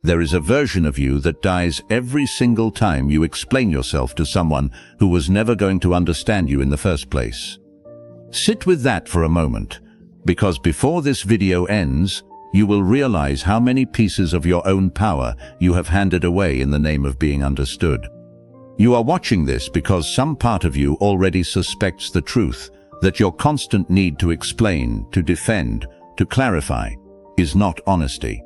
There is a version of you that dies every single time you explain yourself to someone who was never going to understand you in the first place. Sit with that for a moment, because before this video ends, you will realize how many pieces of your own power you have handed away in the name of being understood. You are watching this because some part of you already suspects the truth, that your constant need to explain, to defend, to clarify, is not honesty.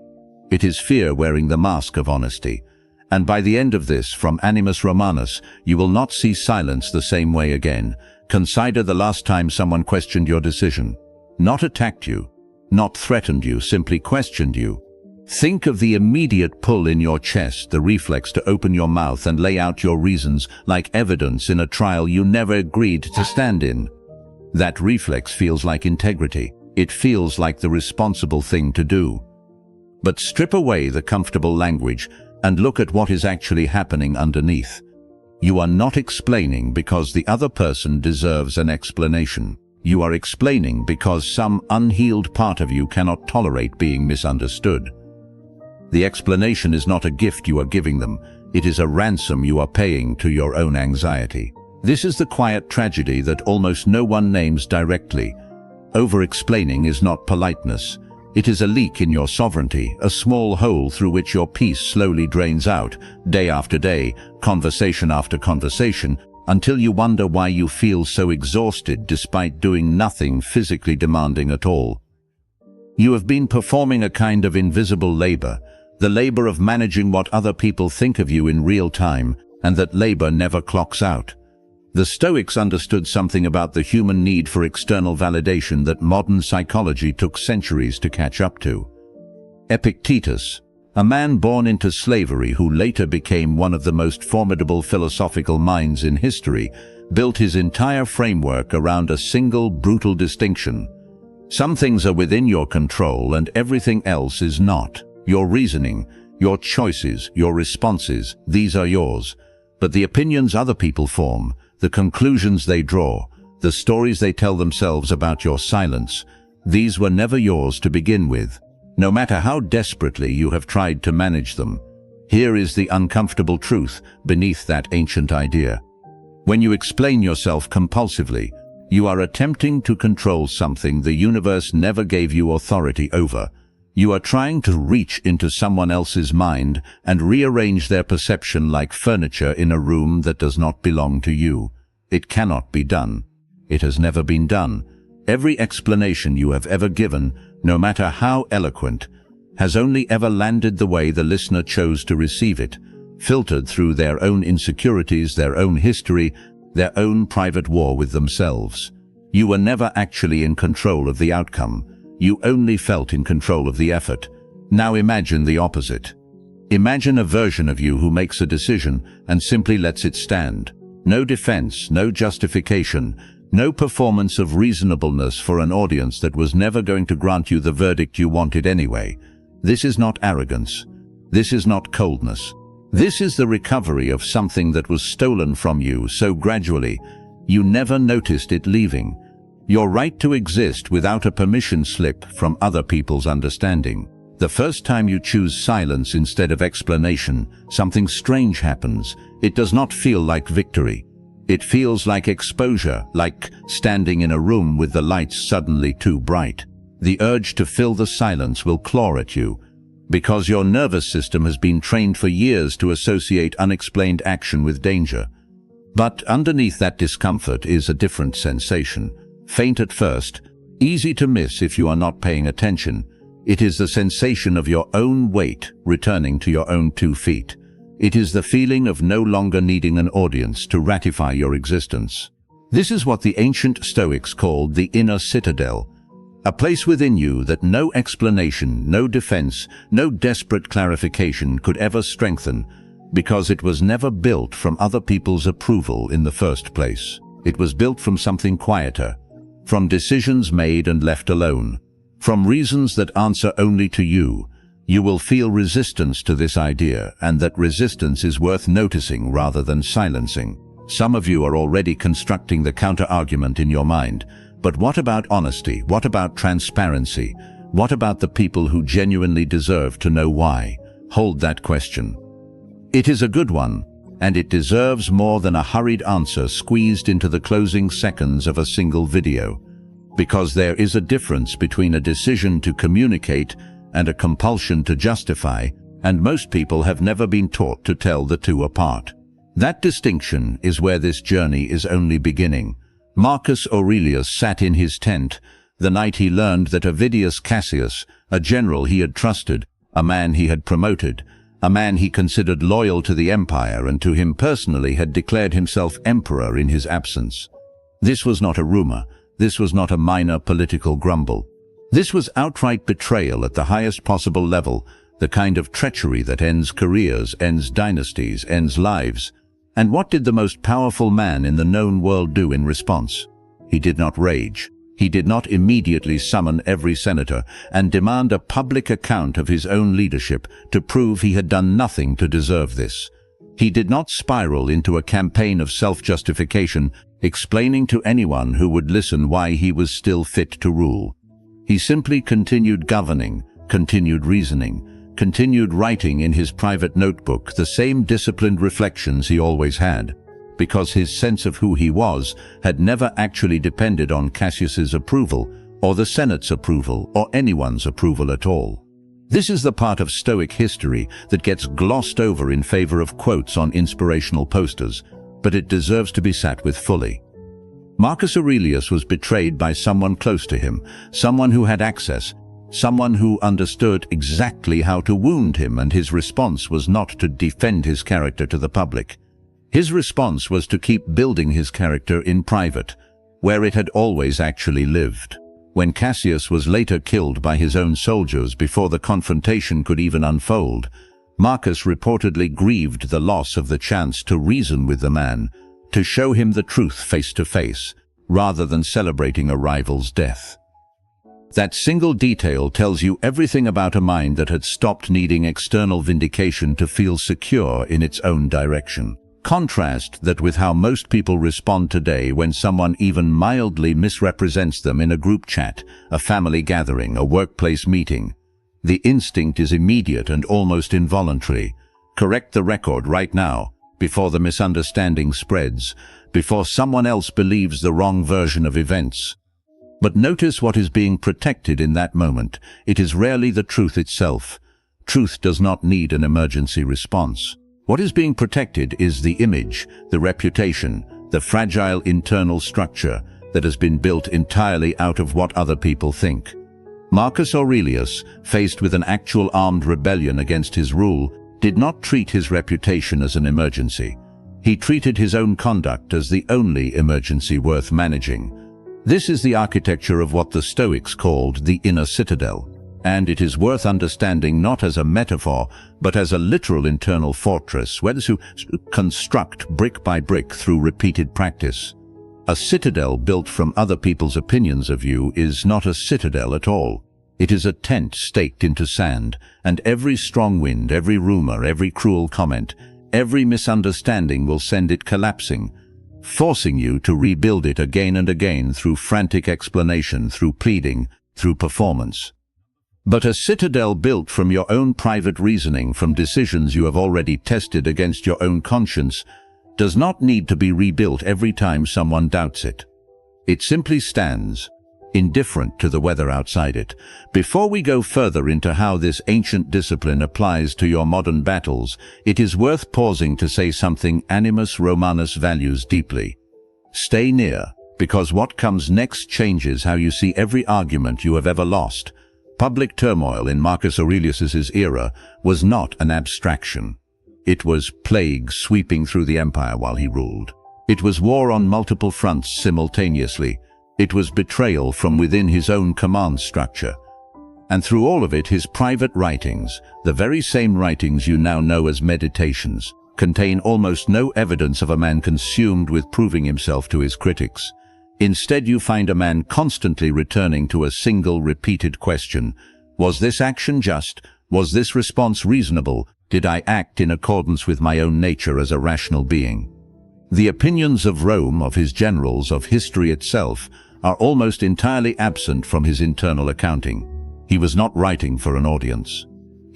It is fear wearing the mask of honesty. And by the end of this, from Animus Romanus, you will not see silence the same way again. Consider the last time someone questioned your decision. Not attacked you, not threatened you, simply questioned you. Think of the immediate pull in your chest, the reflex to open your mouth and lay out your reasons like evidence in a trial you never agreed to stand in. That reflex feels like integrity. It feels like the responsible thing to do. But strip away the comfortable language and look at what is actually happening underneath. You are not explaining because the other person deserves an explanation. You are explaining because some unhealed part of you cannot tolerate being misunderstood. The explanation is not a gift you are giving them. It is a ransom you are paying to your own anxiety. This is the quiet tragedy that almost no one names directly. Over-explaining is not politeness. It is a leak in your sovereignty, a small hole through which your peace slowly drains out, day after day, conversation after conversation, until you wonder why you feel so exhausted despite doing nothing physically demanding at all. You have been performing a kind of invisible labor, the labor of managing what other people think of you in real time, and that labor never clocks out. The Stoics understood something about the human need for external validation that modern psychology took centuries to catch up to. Epictetus, a man born into slavery who later became one of the most formidable philosophical minds in history, built his entire framework around a single brutal distinction. Some things are within your control and everything else is not. Your reasoning, your choices, your responses, these are yours. But the opinions other people form, the conclusions they draw, the stories they tell themselves about your silence, these were never yours to begin with, no matter how desperately you have tried to manage them. Here is the uncomfortable truth beneath that ancient idea. When you explain yourself compulsively, you are attempting to control something the universe never gave you authority over. You are trying to reach into someone else's mind and rearrange their perception like furniture in a room that does not belong to you. It cannot be done. It has never been done. Every explanation you have ever given, no matter how eloquent, has only ever landed the way the listener chose to receive it, filtered through their own insecurities, their own history, their own private war with themselves. You were never actually in control of the outcome. You only felt in control of the effort. Now imagine the opposite. Imagine a version of you who makes a decision and simply lets it stand. No defense, no justification, no performance of reasonableness for an audience that was never going to grant you the verdict you wanted anyway. This is not arrogance. This is not coldness. This is the recovery of something that was stolen from you so gradually you never noticed it leaving. Your right to exist without a permission slip from other people's understanding. The first time you choose silence instead of explanation, something strange happens. It does not feel like victory. It feels like exposure, like standing in a room with the lights suddenly too bright. The urge to fill the silence will claw at you, because your nervous system has been trained for years to associate unexplained action with danger. But underneath that discomfort is a different sensation. Faint at first, easy to miss if you are not paying attention. It is the sensation of your own weight returning to your own 2 feet. It is the feeling of no longer needing an audience to ratify your existence. This is what the ancient Stoics called the inner citadel, a place within you that no explanation, no defense, no desperate clarification could ever strengthen, because it was never built from other people's approval in the first place. It was built from something quieter, from decisions made and left alone, from reasons that answer only to you. You will feel resistance to this idea, and that resistance is worth noticing rather than silencing. Some of you are already constructing the counter-argument in your mind. But what about honesty? What about transparency? What about the people who genuinely deserve to know why? Hold that question. It is a good one, and it deserves more than a hurried answer squeezed into the closing seconds of a single video, because there is a difference between a decision to communicate and a compulsion to justify, and most people have never been taught to tell the two apart. That distinction is where this journey is only beginning. Marcus Aurelius sat in his tent the night he learned that Avidius Cassius, a general he had trusted, a man he had promoted, a man he considered loyal to the empire and to him personally, had declared himself emperor in his absence. This was not a rumor. This was not a minor political grumble. This was outright betrayal at the highest possible level, the kind of treachery that ends careers, ends dynasties, ends lives. And what did the most powerful man in the known world do in response? He did not rage. He did not immediately summon every senator and demand a public account of his own leadership to prove he had done nothing to deserve this. He did not spiral into a campaign of self-justification, explaining to anyone who would listen why he was still fit to rule. He simply continued governing, continued reasoning, continued writing in his private notebook the same disciplined reflections he always had, because his sense of who he was had never actually depended on Cassius's approval, or the Senate's approval, or anyone's approval at all. This is the part of Stoic history that gets glossed over in favor of quotes on inspirational posters, but it deserves to be sat with fully. Marcus Aurelius was betrayed by someone close to him, someone who had access, someone who understood exactly how to wound him, and his response was not to defend his character to the public. His response was to keep building his character in private, where it had always actually lived. When Cassius was later killed by his own soldiers before the confrontation could even unfold, Marcus reportedly grieved the loss of the chance to reason with the man, to show him the truth face to face, rather than celebrating a rival's death. That single detail tells you everything about a mind that had stopped needing external vindication to feel secure in its own direction. Contrast that with how most people respond today when someone even mildly misrepresents them in a group chat, a family gathering, a workplace meeting. The instinct is immediate and almost involuntary. Correct the record right now, before the misunderstanding spreads, before someone else believes the wrong version of events. But notice what is being protected in that moment. It is rarely the truth itself. Truth does not need an emergency response. What is being protected is the image, the reputation, the fragile internal structure that has been built entirely out of what other people think. Marcus Aurelius, faced with an actual armed rebellion against his rule, did not treat his reputation as an emergency. He treated his own conduct as the only emergency worth managing. This is the architecture of what the Stoics called the inner citadel, and it is worth understanding not as a metaphor, but as a literal internal fortress, where to construct brick by brick through repeated practice. A citadel built from other people's opinions of you is not a citadel at all. It is a tent staked into sand, and every strong wind, every rumor, every cruel comment, every misunderstanding will send it collapsing, forcing you to rebuild it again and again through frantic explanation, through pleading, through performance. But a citadel built from your own private reasoning, from decisions you have already tested against your own conscience, does not need to be rebuilt every time someone doubts it. It simply stands, indifferent to the weather outside it. Before we go further into how this ancient discipline applies to your modern battles, it is worth pausing to say something Animus Romanus values deeply. Stay near, because what comes next changes how you see every argument you have ever lost. Public turmoil in Marcus Aurelius's era was not an abstraction. It was plague sweeping through the empire while he ruled. It was war on multiple fronts simultaneously. It was betrayal from within his own command structure. And through all of it, his private writings, the very same writings you now know as meditations, contain almost no evidence of a man consumed with proving himself to his critics. Instead, you find a man constantly returning to a single repeated question. Was this action just? Was this response reasonable? Did I act in accordance with my own nature as a rational being? The opinions of Rome, of his generals, of history itself, are almost entirely absent from his internal accounting. He was not writing for an audience.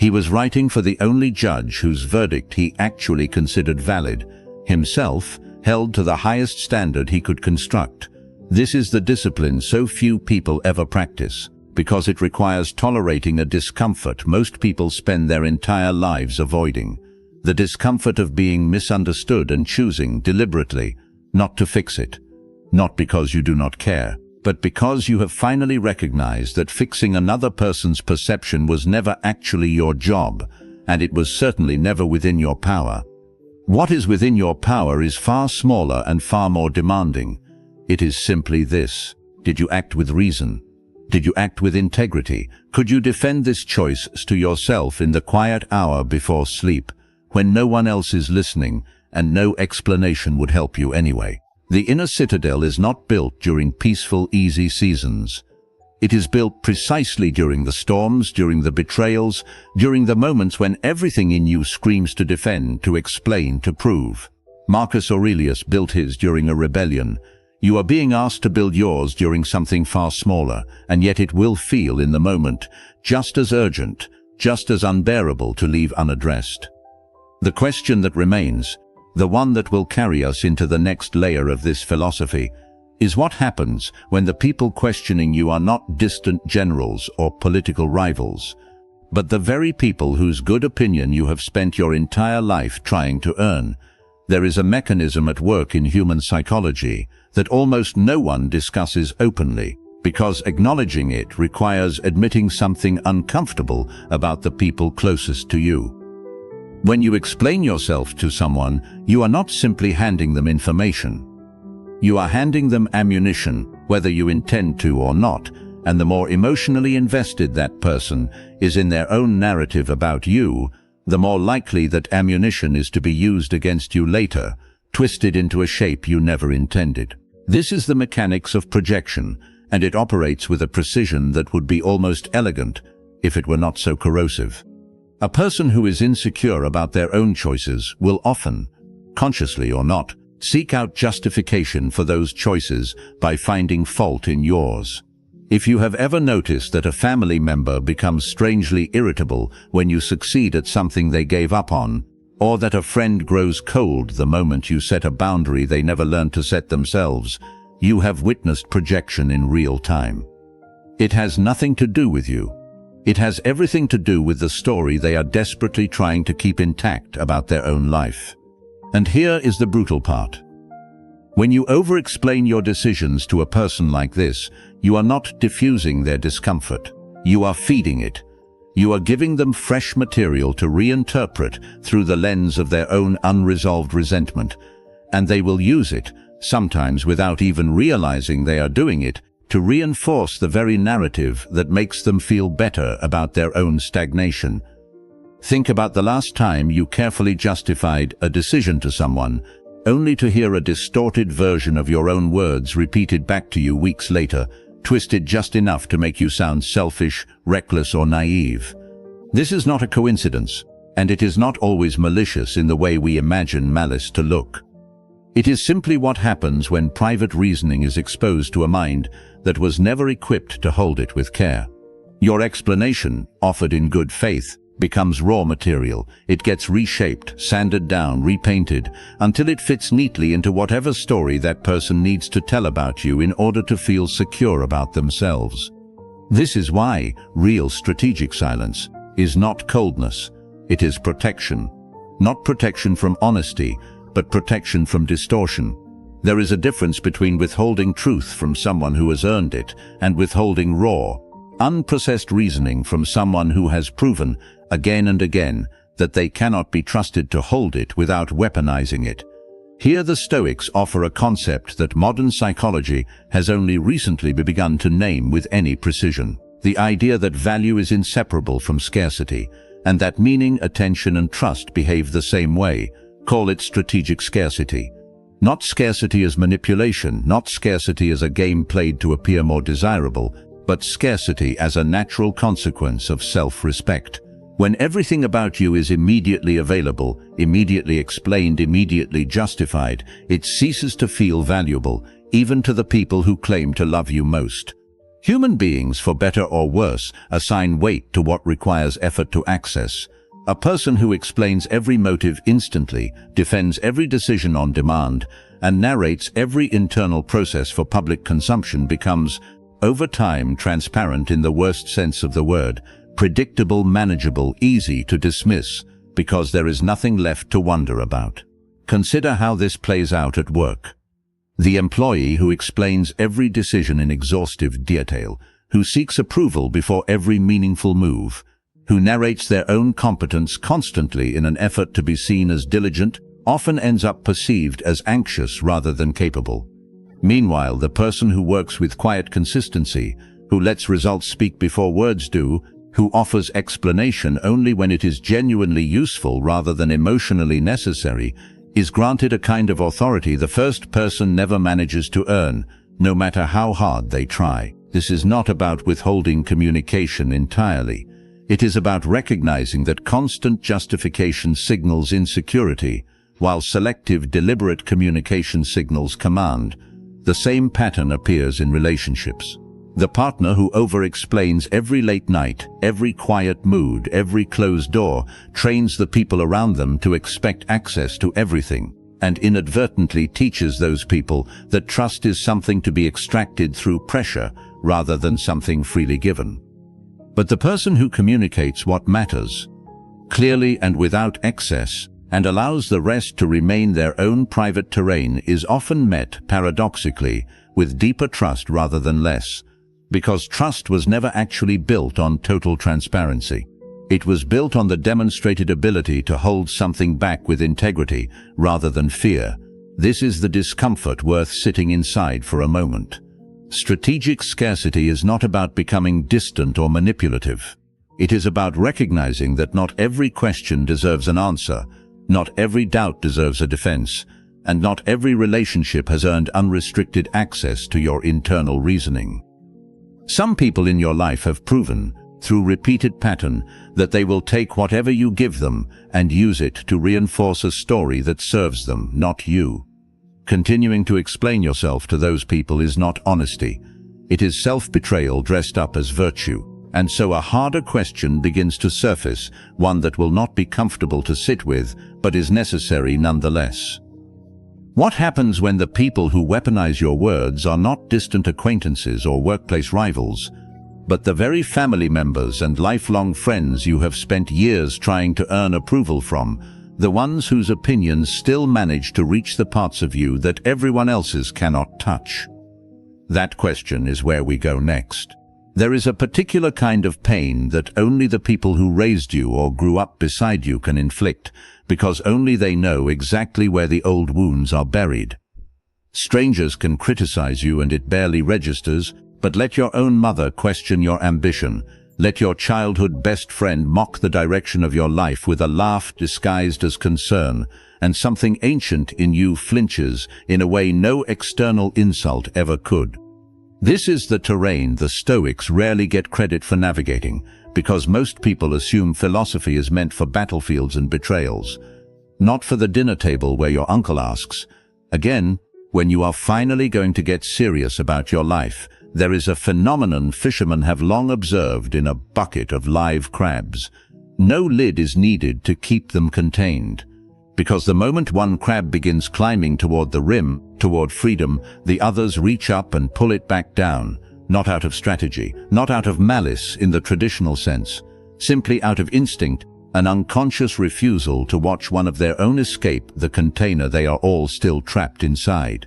He was writing for the only judge whose verdict he actually considered valid, himself held to the highest standard he could construct. This is the discipline so few people ever practice, because it requires tolerating a discomfort most people spend their entire lives avoiding. The discomfort of being misunderstood and choosing deliberately not to fix it. Not because you do not care, but because you have finally recognized that fixing another person's perception was never actually your job, and it was certainly never within your power. What is within your power is far smaller and far more demanding. It is simply this: did you act with reason? Did you act with integrity? Could you defend this choice to yourself in the quiet hour before sleep, when no one else is listening and no explanation would help you anyway? The inner citadel is not built during peaceful, easy seasons. It is built precisely during the storms, during the betrayals, during the moments when everything in you screams to defend, to explain, to prove. Marcus Aurelius built his during a rebellion. You are being asked to build yours during something far smaller, and yet it will feel in the moment just as urgent, just as unbearable to leave unaddressed. The question that remains, the one that will carry us into the next layer of this philosophy, is what happens when the people questioning you are not distant generals or political rivals, but the very people whose good opinion you have spent your entire life trying to earn. There is a mechanism at work in human psychology that almost no one discusses openly, because acknowledging it requires admitting something uncomfortable about the people closest to you. When you explain yourself to someone, you are not simply handing them information. You are handing them ammunition, whether you intend to or not, and the more emotionally invested that person is in their own narrative about you, the more likely that ammunition is to be used against you later, twisted into a shape you never intended. This is the mechanics of projection, and it operates with a precision that would be almost elegant if it were not so corrosive. A person who is insecure about their own choices will often, consciously or not, seek out justification for those choices by finding fault in yours. If you have ever noticed that a family member becomes strangely irritable when you succeed at something they gave up on, or that a friend grows cold the moment you set a boundary they never learned to set themselves, you have witnessed projection in real time. It has nothing to do with you. It has everything to do with the story they are desperately trying to keep intact about their own life. And here is the brutal part. When you over-explain your decisions to a person like this, you are not diffusing their discomfort. You are feeding it. You are giving them fresh material to reinterpret through the lens of their own unresolved resentment, and they will use it, sometimes without even realizing they are doing it, to reinforce the very narrative that makes them feel better about their own stagnation. Think about the last time you carefully justified a decision to someone, only to hear a distorted version of your own words repeated back to you weeks later, twisted just enough to make you sound selfish, reckless, or naive. This is not a coincidence, and it is not always malicious in the way we imagine malice to look. It is simply what happens when private reasoning is exposed to a mind that was never equipped to hold it with care. Your explanation, offered in good faith, becomes raw material. It gets reshaped, sanded down, repainted, until it fits neatly into whatever story that person needs to tell about you in order to feel secure about themselves. This is why real strategic silence is not coldness. It is protection. Not protection from honesty, but protection from distortion. There is a difference between withholding truth from someone who has earned it and withholding raw, unprocessed reasoning from someone who has proven, again and again, that they cannot be trusted to hold it without weaponizing it. Here the Stoics offer a concept that modern psychology has only recently begun to name with any precision. The idea that value is inseparable from scarcity, and that meaning, attention, and trust behave the same way. Call it strategic scarcity. Not scarcity as manipulation, not scarcity as a game played to appear more desirable, but scarcity as a natural consequence of self-respect. When everything about you is immediately available, immediately explained, immediately justified, it ceases to feel valuable, even to the people who claim to love you most. Human beings, for better or worse, assign weight to what requires effort to access. A person who explains every motive instantly, defends every decision on demand, and narrates every internal process for public consumption becomes, over time, transparent in the worst sense of the word, predictable, manageable, easy to dismiss, because there is nothing left to wonder about. Consider how this plays out at work. The employee who explains every decision in exhaustive detail, who seeks approval before every meaningful move, who narrates their own competence constantly in an effort to be seen as diligent, often ends up perceived as anxious rather than capable. Meanwhile, the person who works with quiet consistency, who lets results speak before words do, who offers explanation only when it is genuinely useful rather than emotionally necessary, is granted a kind of authority the first person never manages to earn, no matter how hard they try. This is not about withholding communication entirely. It is about recognizing that constant justification signals insecurity, while selective, deliberate communication signals command. The same pattern appears in relationships. The partner who over-explains every late night, every quiet mood, every closed door, trains the people around them to expect access to everything, and inadvertently teaches those people that trust is something to be extracted through pressure rather than something freely given. But the person who communicates what matters, clearly and without excess, and allows the rest to remain their own private terrain is often met, paradoxically, with deeper trust rather than less, because trust was never actually built on total transparency. It was built on the demonstrated ability to hold something back with integrity rather than fear. This is the discomfort worth sitting inside for a moment. Strategic scarcity is not about becoming distant or manipulative. It is about recognizing that not every question deserves an answer, not every doubt deserves a defense, and not every relationship has earned unrestricted access to your internal reasoning. Some people in your life have proven, through repeated pattern, that they will take whatever you give them and use it to reinforce a story that serves them, not you. Continuing to explain yourself to those people is not honesty. It is self-betrayal dressed up as virtue. And so a harder question begins to surface, one that will not be comfortable to sit with, but is necessary nonetheless. What happens when the people who weaponize your words are not distant acquaintances or workplace rivals, but the very family members and lifelong friends you have spent years trying to earn approval from, the ones whose opinions still manage to reach the parts of you that everyone else's cannot touch? That question is where we go next. There is a particular kind of pain that only the people who raised you or grew up beside you can inflict, because only they know exactly where the old wounds are buried. Strangers can criticize you and it barely registers, but let your own mother question your ambition. Let your childhood best friend mock the direction of your life with a laugh disguised as concern, and something ancient in you flinches in a way no external insult ever could. This is the terrain the Stoics rarely get credit for navigating, because most people assume philosophy is meant for battlefields and betrayals, not for the dinner table where your uncle asks, again, when you are finally going to get serious about your life, there is a phenomenon fishermen have long observed in a bucket of live crabs. No lid is needed to keep them contained, because the moment one crab begins climbing toward the rim, toward freedom, the others reach up and pull it back down, not out of strategy, not out of malice in the traditional sense, simply out of instinct, an unconscious refusal to watch one of their own escape the container they are all still trapped inside.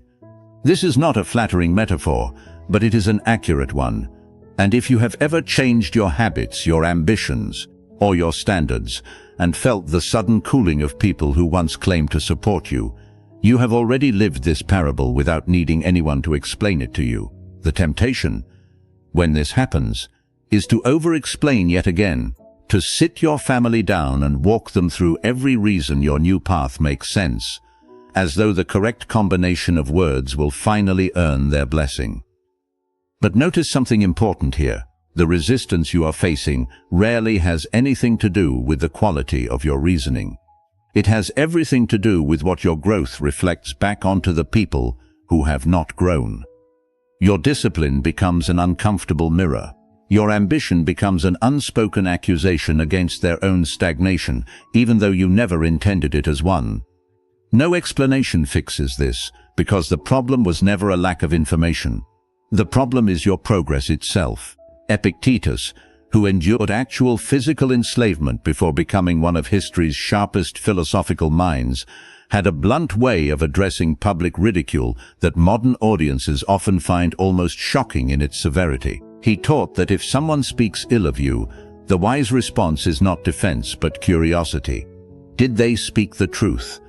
This is not a flattering metaphor, but it is an accurate one. And if you have ever changed your habits, your ambitions, or your standards, and felt the sudden cooling of people who once claimed to support you, you have already lived this parable without needing anyone to explain it to you. The temptation, when this happens, is to over-explain yet again, to sit your family down and walk them through every reason your new path makes sense, as though the correct combination of words will finally earn their blessing. But notice something important here. The resistance you are facing rarely has anything to do with the quality of your reasoning. It has everything to do with what your growth reflects back onto the people who have not grown. Your discipline becomes an uncomfortable mirror. Your ambition becomes an unspoken accusation against their own stagnation, even though you never intended it as one. No explanation fixes this, because the problem was never a lack of information. The problem is your progress itself. Epictetus, who endured actual physical enslavement before becoming one of history's sharpest philosophical minds, had a blunt way of addressing public ridicule that modern audiences often find almost shocking in its severity. He taught that if someone speaks ill of you, the wise response is not defense but curiosity. Did they speak the truth?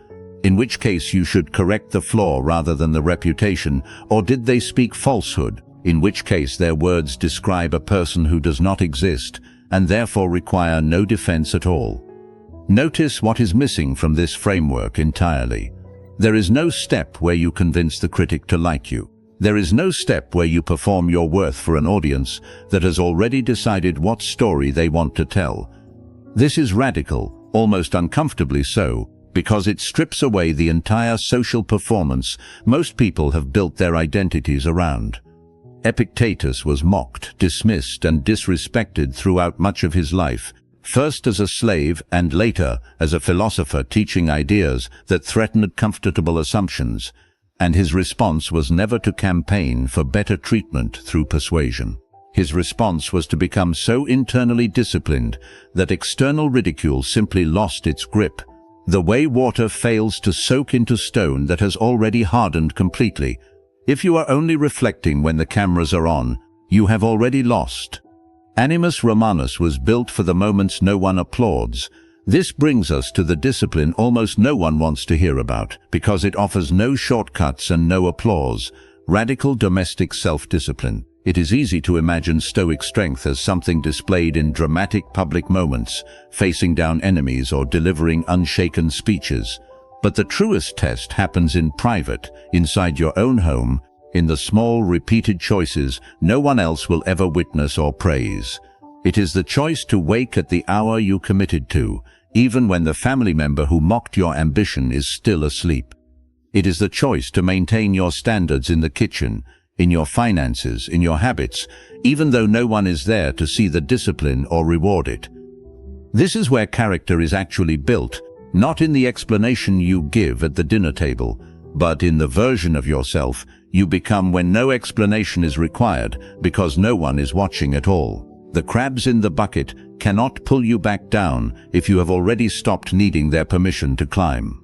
In which case you should correct the flaw rather than the reputation, or did they speak falsehood? In which case their words describe a person who does not exist and therefore require no defense at all. Notice what is missing from this framework entirely. There is no step where you convince the critic to like you. There is no step where you perform your worth for an audience that has already decided what story they want to tell. This is radical, almost uncomfortably so, because it strips away the entire social performance most people have built their identities around. Epictetus was mocked, dismissed, and disrespected throughout much of his life, first as a slave and later as a philosopher teaching ideas that threatened comfortable assumptions, and his response was never to campaign for better treatment through persuasion. His response was to become so internally disciplined that external ridicule simply lost its grip. The way water fails to soak into stone that has already hardened completely. If you are only reflecting when the cameras are on, you have already lost. Animus Romanus was built for the moments no one applauds. This brings us to the discipline almost no one wants to hear about, because it offers no shortcuts and no applause. Radical domestic self-discipline. It is easy to imagine Stoic strength as something displayed in dramatic public moments, facing down enemies or delivering unshaken speeches. But the truest test happens in private, inside your own home, in the small, repeated choices no one else will ever witness or praise. It is the choice to wake at the hour you committed to, even when the family member who mocked your ambition is still asleep. It is the choice to maintain your standards in the kitchen, in your finances, in your habits, even though no one is there to see the discipline or reward it. This is where character is actually built, not in the explanation you give at the dinner table, but in the version of yourself you become when no explanation is required because no one is watching at all. The crabs in the bucket cannot pull you back down if you have already stopped needing their permission to climb.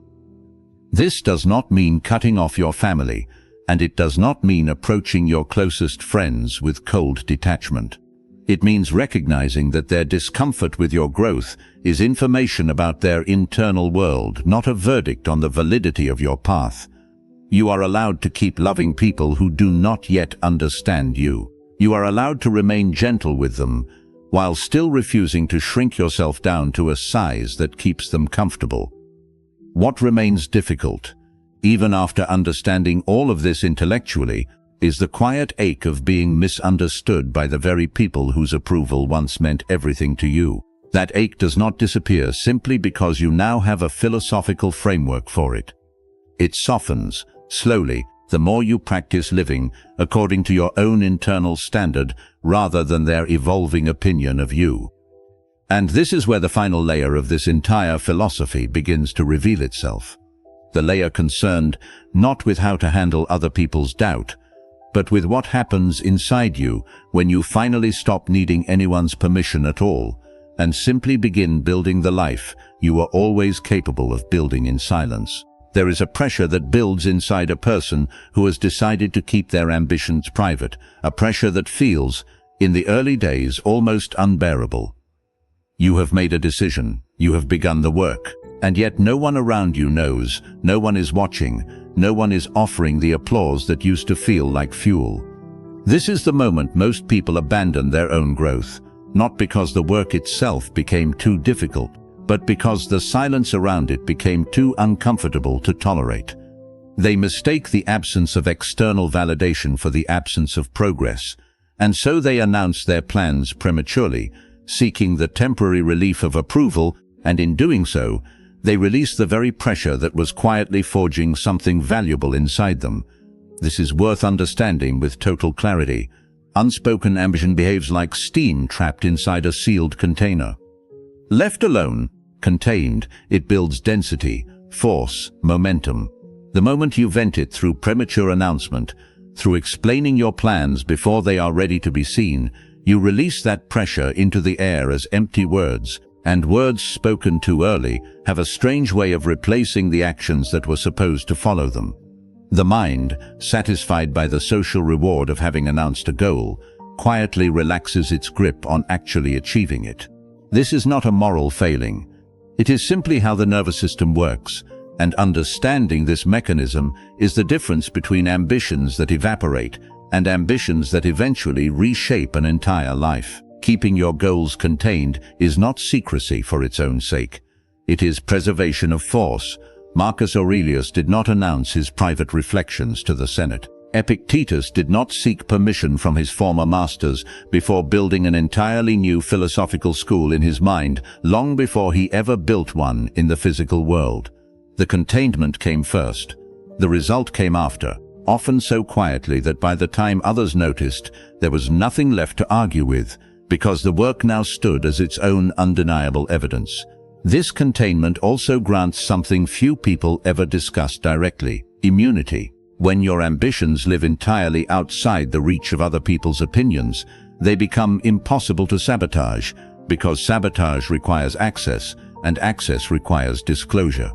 This does not mean cutting off your family, and it does not mean approaching your closest friends with cold detachment. It means recognizing that their discomfort with your growth is information about their internal world, not a verdict on the validity of your path. You are allowed to keep loving people who do not yet understand you. You are allowed to remain gentle with them, while still refusing to shrink yourself down to a size that keeps them comfortable. What remains difficult, even after understanding all of this intellectually, is the quiet ache of being misunderstood by the very people whose approval once meant everything to you. That ache does not disappear simply because you now have a philosophical framework for it. It softens, slowly, the more you practice living according to your own internal standard rather than their evolving opinion of you. And this is where the final layer of this entire philosophy begins to reveal itself. The layer concerned not with how to handle other people's doubt, but with what happens inside you when you finally stop needing anyone's permission at all and simply begin building the life you were always capable of building in silence. There is a pressure that builds inside a person who has decided to keep their ambitions private, a pressure that feels, in the early days, almost unbearable. You have made a decision, you have begun the work, and yet no one around you knows, no one is watching, no one is offering the applause that used to feel like fuel. This is the moment most people abandon their own growth, not because the work itself became too difficult, but because the silence around it became too uncomfortable to tolerate. They mistake the absence of external validation for the absence of progress, and so they announce their plans prematurely, seeking the temporary relief of approval, and in doing so, they release the very pressure that was quietly forging something valuable inside them. This is worth understanding with total clarity. Unspoken ambition behaves like steam trapped inside a sealed container. Left alone, contained, it builds density, force, momentum. The moment you vent it through premature announcement, through explaining your plans before they are ready to be seen, you release that pressure into the air as empty words, and words spoken too early have a strange way of replacing the actions that were supposed to follow them. The mind, satisfied by the social reward of having announced a goal, quietly relaxes its grip on actually achieving it. This is not a moral failing. It is simply how the nervous system works, and understanding this mechanism is the difference between ambitions that evaporate and ambitions that eventually reshape an entire life. Keeping your goals contained is not secrecy for its own sake. It is preservation of force. Marcus Aurelius did not announce his private reflections to the Senate. Epictetus did not seek permission from his former masters before building an entirely new philosophical school in his mind, long before he ever built one in the physical world. The containment came first. The result came after, often so quietly that by the time others noticed, there was nothing left to argue with, because the work now stood as its own undeniable evidence. This containment also grants something few people ever discuss directly: immunity. When your ambitions live entirely outside the reach of other people's opinions, they become impossible to sabotage, because sabotage requires access, and access requires disclosure.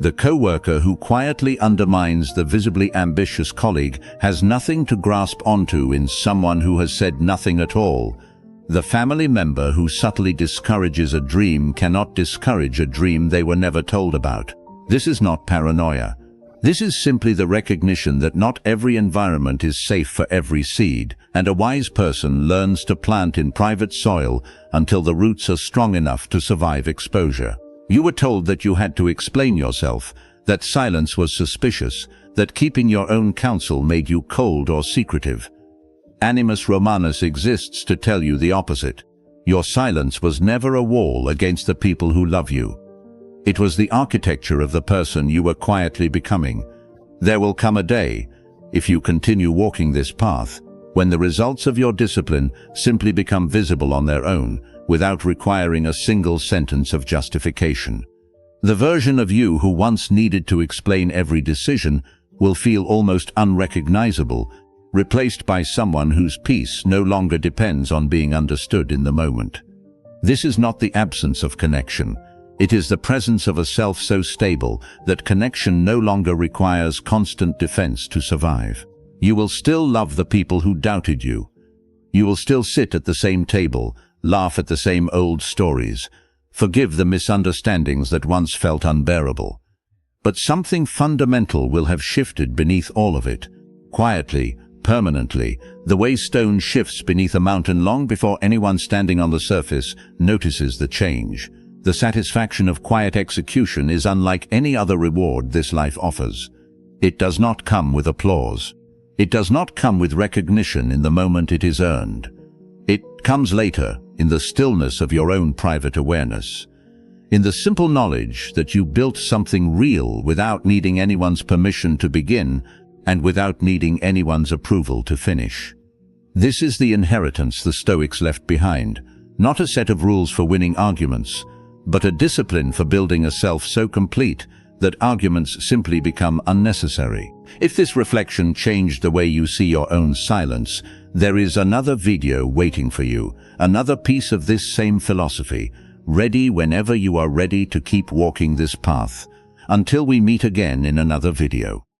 The co-worker who quietly undermines the visibly ambitious colleague has nothing to grasp onto in someone who has said nothing at all. The family member who subtly discourages a dream cannot discourage a dream they were never told about. This is not paranoia. This is simply the recognition that not every environment is safe for every seed, and a wise person learns to plant in private soil until the roots are strong enough to survive exposure. You were told that you had to explain yourself, that silence was suspicious, that keeping your own counsel made you cold or secretive. Animus Romanus exists to tell you the opposite. Your silence was never a wall against the people who love you. It was the architecture of the person you were quietly becoming. There will come a day, if you continue walking this path, when the results of your discipline simply become visible on their own, without requiring a single sentence of justification. The version of you who once needed to explain every decision will feel almost unrecognizable, replaced by someone whose peace no longer depends on being understood in the moment. This is not the absence of connection. It is the presence of a self so stable that connection no longer requires constant defense to survive. You will still love the people who doubted you. You will still sit at the same table, laugh at the same old stories, forgive the misunderstandings that once felt unbearable. But something fundamental will have shifted beneath all of it. Quietly, permanently, the way stone shifts beneath a mountain long before anyone standing on the surface notices the change. The satisfaction of quiet execution is unlike any other reward this life offers. It does not come with applause. It does not come with recognition in the moment it is earned. It comes later, in the stillness of your own private awareness. In the simple knowledge that you built something real without needing anyone's permission to begin, and without needing anyone's approval to finish. This is the inheritance the Stoics left behind, not a set of rules for winning arguments, but a discipline for building a self so complete that arguments simply become unnecessary. If this reflection changed the way you see your own silence, there is another video waiting for you, another piece of this same philosophy, ready whenever you are ready to keep walking this path. Until we meet again in another video.